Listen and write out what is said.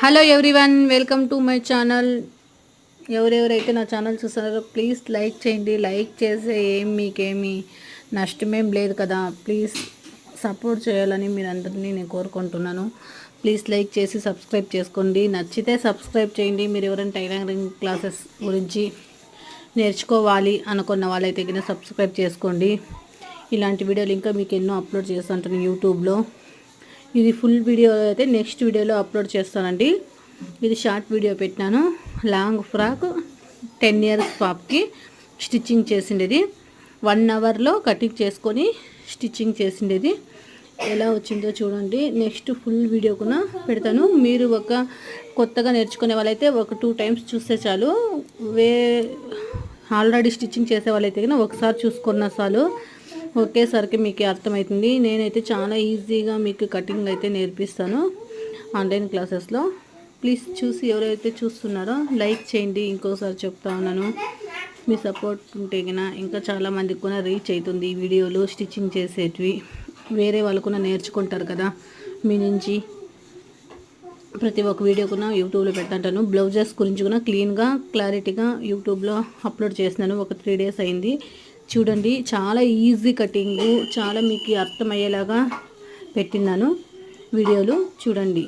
Hello everyone, welcome to my channel. ఎవరెవరైతే నా channel చూస్తున్నారో ప్లీజ్ లైక్ చేయండి. లైక్ చేసే మీకేమీ నష్టమేం లేదు కదా. ప్లీజ్ సపోర్ట్ చేయాలని మీరందరినీ నేను కోరుకుంటున్నాను. ప్లీజ్ లైక్ చేసి సబ్స్క్రైబ్ చేసుకోండి. నచ్చితే సబ్స్క్రైబ్ చేయండి. మీరు ఎవరైనా టైలరింగ్ క్లాసెస్ గురించి నేర్చుకోవాలి అనుకున్న వాళ్ళైతే కింద సబ్స్క్రైబ్ చేసుకోండి. ఇలాంటి వీడియోలు ఇంకా మీకు ఎన్నో అప్లోడ్ చేస్తుంటాను యూట్యూబ్లో. ఇది ఫుల్ వీడియో అయితే నెక్స్ట్ వీడియోలో అప్లోడ్ చేస్తానండి. ఇది షార్ట్ వీడియో పెట్టినాను. లాంగ్ ఫ్రాక్ 10 years పాప్కి స్టిచ్చింగ్ చేసిండేది. 1 hourలో కటింగ్ చేసుకొని స్టిచ్చింగ్ చేసిండేది. ఎలా వచ్చిందో చూడండి. నెక్స్ట్ ఫుల్ వీడియో కూడా పెడతాను. మీరు కొత్తగా నేర్చుకునే వాళ్ళైతే 2 times చూస్తే చాలు. ఆల్రెడీ స్టిచ్చింగ్ చేసే వాళ్ళైతే కన్నా ఒకసారి చూసుకున్న చాలు. ఒకేసారికి మీకు అర్థమవుతుంది. నేనైతే చాలా ఈజీగా మీకు కటింగ్ అయితే నేర్పిస్తాను ఆన్లైన్ క్లాసెస్లో. ప్లీజ్ చూసి ఎవరైతే చూస్తున్నారో లైక్ చేయండి. ఇంకోసారి చెప్తా ఉన్నాను, మీ సపోర్ట్ ఉంటే కన్నా ఇంకా చాలామందికి కూడా రీచ్ అవుతుంది ఈ వీడియోలు. స్టిచ్చింగ్ చేసేటివి వేరే వాళ్ళు కూడా నేర్చుకుంటారు కదా మీ నుంచి. ప్రతి ఒక్క వీడియో కూడా యూట్యూబ్లో పెడతాను. బ్లౌజెస్ గురించి కూడా క్లీన్గా క్లారిటీగా యూట్యూబ్లో అప్లోడ్ చేసినాను. ఒక 3 days అయింది. చూడండి, చాలా ఈజీ కటింగు, చాలా మీకు అర్థమయ్యేలాగా పెట్టినాను వీడియోలు. చూడండి.